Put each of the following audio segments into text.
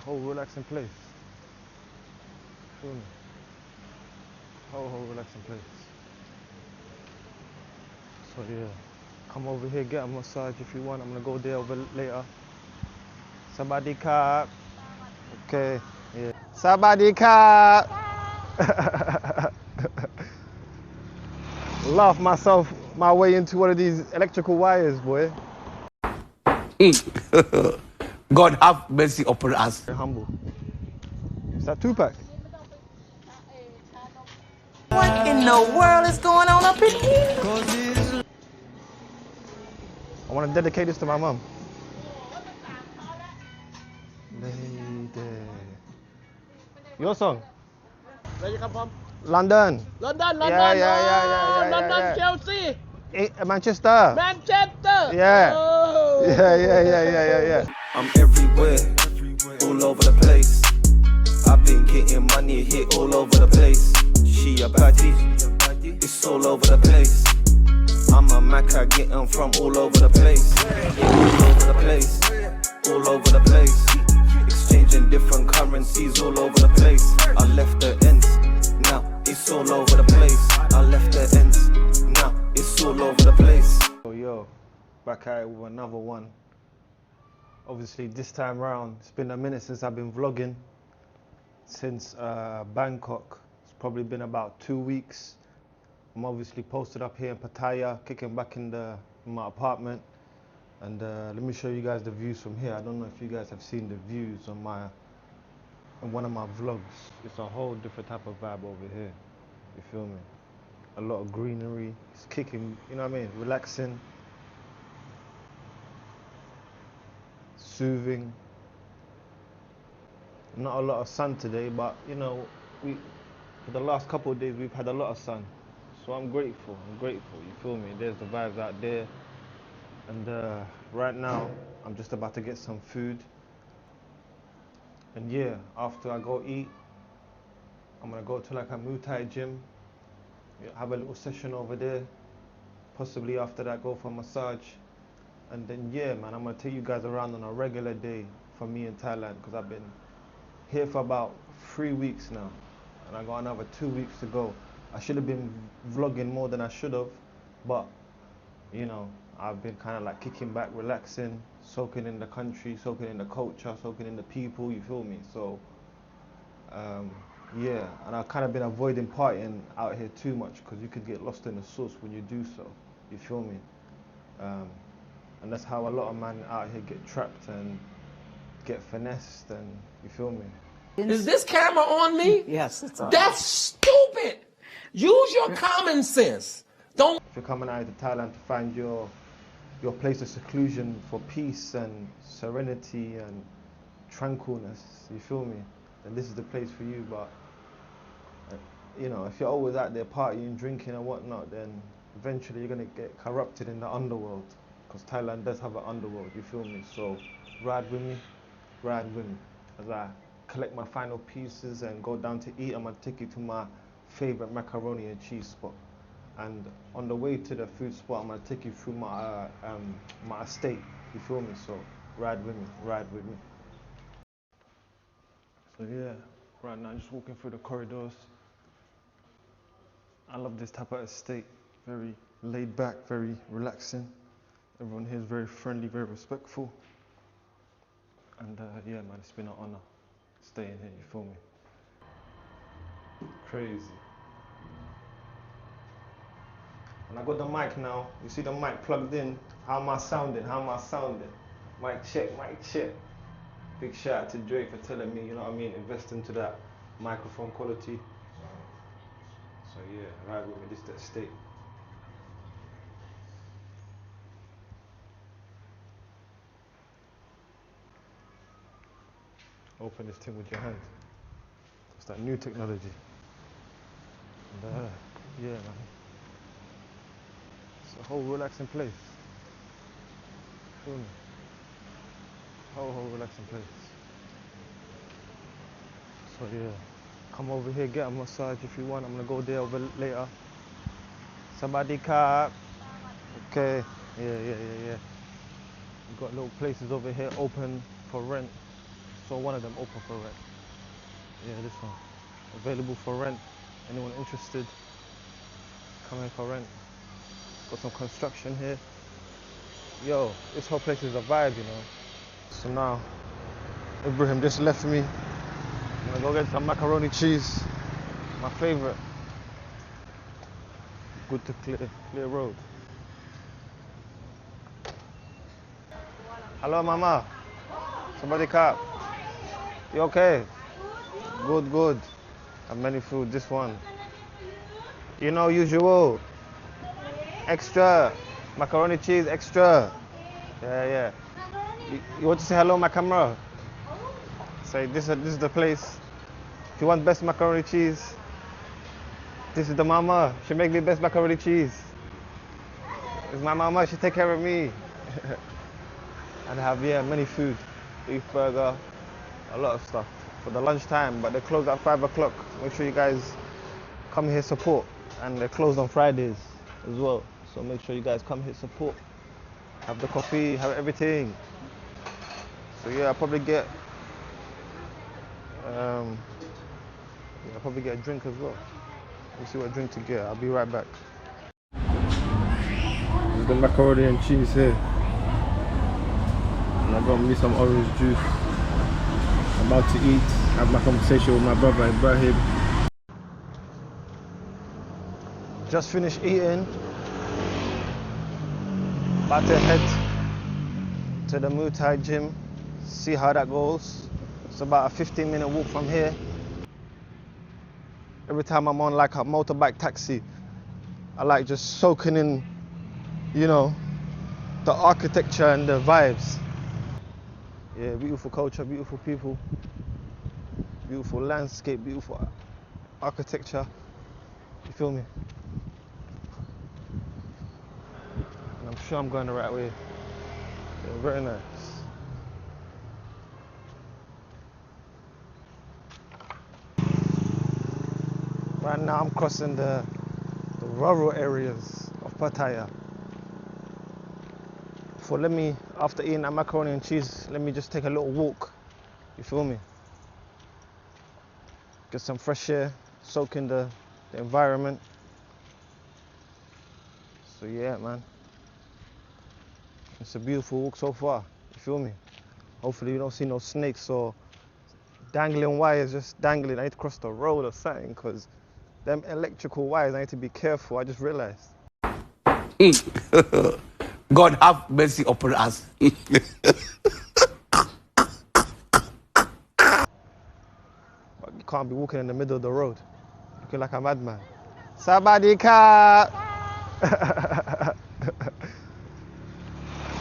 a whole relaxing place. Feel me? Whole relaxing place. So yeah, come over here, get a massage if you want. I'm gonna go there over later. Sabadi ka. Okay. Yeah. Sabadi ka. Laugh myself my way into one of these electrical wires, boy. God have mercy upon us. Very humble. Is that Tupac? What in the world is going on up in here? I want to dedicate this to my mum. Lady. Your song? Where you come from? London. London. Yeah. Chelsea. Manchester. Manchester. Yeah. Oh. Yeah. I'm everywhere, all over the place. I've been getting money hit all over the place. She a baddie, it's all over the place. I'm a maca getting from all over the place. All over the place, all over the place. Exchanging different currencies all over the place. I left the ends, now it's all over the place. I left the ends, now it's all over the place. Yo, back at it with another one. Obviously this time round, it's been a minute since I've been vlogging. Since Bangkok, it's probably been about 2 weeks. I'm obviously posted up here in Pattaya, kicking back in my apartment. And let me show you guys the views from here. I don't know if you guys have seen the views on one of my vlogs. It's a whole different type of vibe over here. You feel me? A lot of greenery. It's kicking, you know what I mean? Relaxing. Soothing. Not a lot of sun today, but you know, for the last couple of days we've had a lot of sun. So I'm grateful, you feel me? There's the vibes out there. And right now, I'm just about to get some food. And yeah, after I go eat, I'm gonna go to like a Muay Thai gym, have a little session over there. Possibly after that, go for a massage. And then yeah, man, I'm gonna take you guys around on a regular day for me in Thailand, because I've been here for about 3 weeks now. And I got another 2 weeks to go. I should have been vlogging more than I should have, but you know, I've been kind of like kicking back, relaxing, soaking in the country, soaking in the culture, soaking in the people, you feel me? So, yeah, and I've kind of been avoiding partying out here too much, because you could get lost in the sauce when you do so, you feel me? And that's how a lot of men out here get trapped and get finessed, and you feel me? Is this camera on me? Yes, it's on. That's stupid. Use your common sense. Don't. If you're coming out to Thailand to find your place of seclusion for peace and serenity and tranquilness, you feel me? Then this is the place for you. But you know, if you're always out there partying, drinking and whatnot, then eventually you're gonna get corrupted in the underworld, because Thailand does have an underworld, you feel me? So ride with me as I collect my final pieces and go down to eat. I'm gonna take you to my favorite macaroni and cheese spot. And on the way to the food spot, I'm gonna take you through my my estate. You feel me? So ride with me. So yeah, right now I'm just walking through the corridors. I love this type of estate. Very laid back, very relaxing. Everyone here is very friendly, very respectful. And yeah, man, it's been an honor staying here. You feel me? Crazy. And I got the mic now. You see the mic plugged in. How am I sounding? Mic check. Big shout out to Drake for telling me, you know what I mean, invest into that microphone quality. So yeah, ride with me, this is the estate. Open this thing with your hands. It's that new technology. And yeah, man. It's a whole relaxing place. Feel me? Whole relaxing place. So yeah, come over here, get a massage if you want. I'm gonna go there over later. Sabadi ka. Okay. Yeah. We've got little places over here open for rent. saw one of them open for rent. Yeah, this one. Available for rent. Anyone interested? Come in for rent. Got some construction here. Yo, this whole place is a vibe, you know. So now, Ibrahim just left me. I'm gonna go get some macaroni cheese. My favorite. Good to clear road. Hello, Mama. Somebody cop. You okay? Good, good. Have many food. This one. You know, usual. Extra. Macaroni cheese, extra. Yeah. You want to say hello, my camera? Say this is the place. If you want best macaroni cheese, this is the mama. She make me best macaroni cheese. It's my mama. She take care of me. And have many food, beef burger, a lot of stuff for the lunchtime. But they close at 5 o'clock. Make sure you guys come here support. And they're closed on Fridays as well. So make sure you guys come here support. Have the coffee, have everything. So yeah, I'll probably get a drink as well. We'll see what drink to get. I'll be right back. There's the macaroni and cheese here. And I got me some orange juice. I'm about to eat, have my conversation with my brother Ibrahim. Just finished eating. About to head to the Muay Thai gym, see how that goes. It's about a 15-minute walk from here. Every time I'm on like a motorbike taxi, I like just soaking in, you know, the architecture and the vibes. Yeah, beautiful culture, beautiful people, beautiful landscape, beautiful architecture. You feel me? And I'm sure I'm going the right way. Yeah, very nice. Right now I'm crossing the rural areas of Pattaya. After eating that macaroni and cheese, let me just take a little walk. You feel me? Get some fresh air, soak in the environment. So yeah, man. It's a beautiful walk so far. You feel me? Hopefully you don't see no snakes or dangling wires just dangling. I need to cross the road or something because them electrical wires, I need to be careful. I just realized. God have mercy upon us. But you can't be walking in the middle of the road, looking like a madman. Sabadika!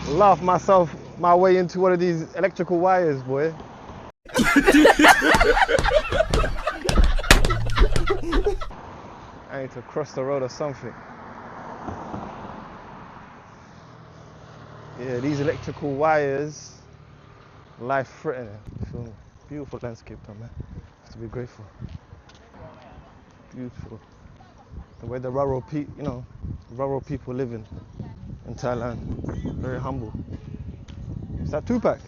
Laugh myself my way into one of these electrical wires, boy. I need to cross the road or something. Yeah, these electrical wires, life-threatening. You feel me? Beautiful landscape, though, man. Have to be grateful. Beautiful. The way the rural people living in Thailand. Very humble. Is that Tupac?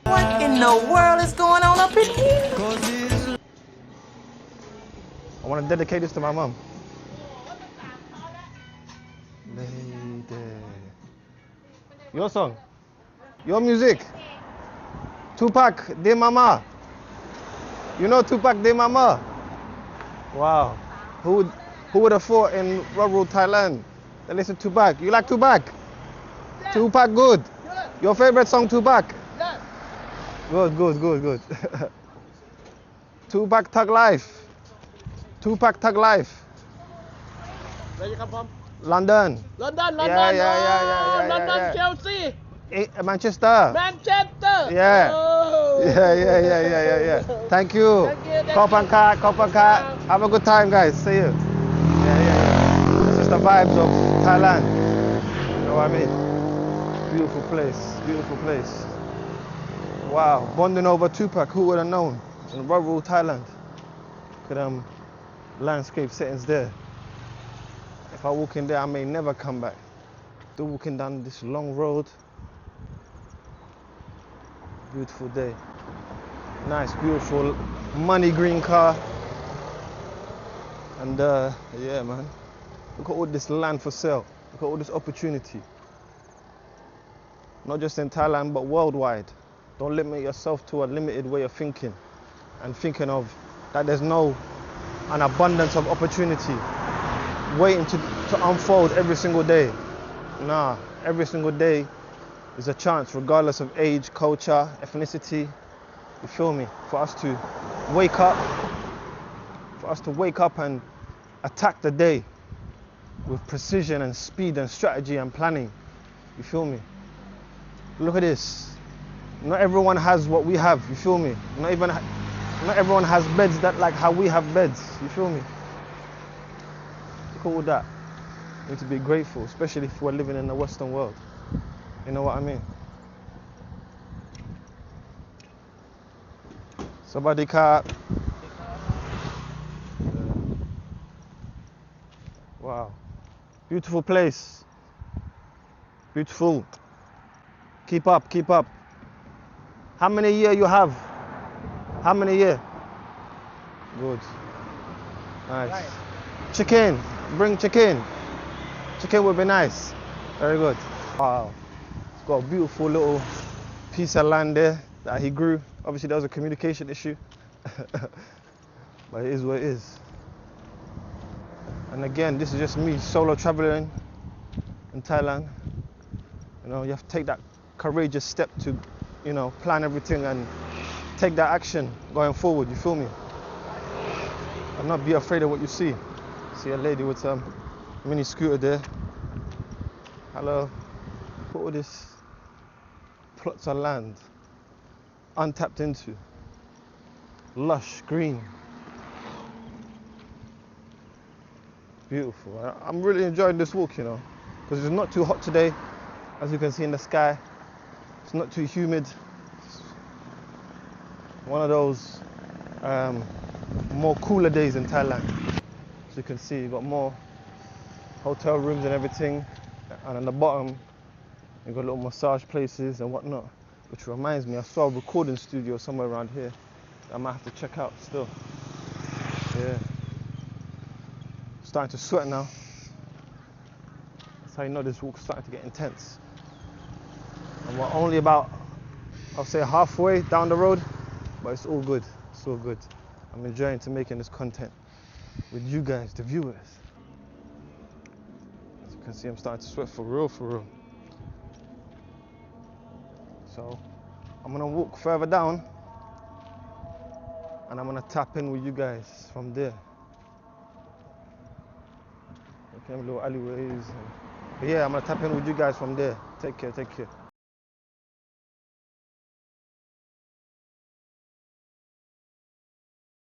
What in the world is going on up in here? I want to dedicate this to my mom. Lady. Your song. Your music. Tupac de Mama. You know Tupac de Mama? Wow. Who would have thought in rural Thailand they listen to Tupac? You like Tupac? Yeah. Tupac good. Yeah. Your favorite song Tupac? Yeah. Good. Tupac Thug Life. Tupac Thug Life. Where you come from? London. London. Yeah. London, Chelsea. Manchester. Manchester. Yeah. Oh. Yeah. Thank you. Kopanka. Have a good time, guys. See you. Yeah. This is the vibes of Thailand. You know what I mean? Beautiful place. Wow. Bonding over Tupac. Who would have known? In rural Thailand. Look at landscape settings there. If I walk in there, I may never come back. Still walking down this long road. Beautiful day. Nice, beautiful money green car. And yeah, man. Look at all this land for sale. Look at all this opportunity. Not just in Thailand, but worldwide. Don't limit yourself to a limited way of thinking and thinking of that there's an abundance of opportunity waiting to unfold every single day. Nah, every single day is a chance, regardless of age, culture, ethnicity. You feel me? For us to wake up and attack the day with precision and speed and strategy and planning. You feel me? Look at this. Not everyone has what we have. You feel me? Not everyone has beds that like how we have beds. You feel me? Look at all that. We need to be grateful, especially if we're living in the Western world. You know what I mean? Somebody car. Wow. Beautiful place. Beautiful. Keep up, keep up. How many year you have? How many year? Good. Nice. Chicken. Bring chicken. Chicken would be nice. Very good. Wow. It's got a beautiful little piece of land there that he grew. Obviously there was a communication issue. But it is what it is. And again, this is just me solo traveling in Thailand. You know, you have to take that courageous step to, you know, plan everything and take that action going forward, you feel me? And not be afraid of what you see. See a lady with some mini scooter there. Hello. Look at all this plots of land untapped into. Lush, green. Beautiful. I'm really enjoying this walk, you know, because it's not too hot today, as you can see in the sky. It's not too humid. It's one of those more cooler days in Thailand. As you can see, you've got more hotel rooms and everything, and on the bottom you've got little massage places and whatnot, which reminds me, I saw a recording studio somewhere around here I might have to check out still. Yeah. Starting to sweat now. That's how you know this walk's starting to get intense. And we're only about, I'll say, halfway down the road, but it's all good. It's all good. I'm enjoying making this content with you guys, the viewers. As you can see, I'm starting to sweat for real, for real. So I'm gonna walk further down and I'm gonna tap in with you guys from there. Okay, little alleyways. But yeah, I'm gonna tap in with you guys from there. Take care, take care.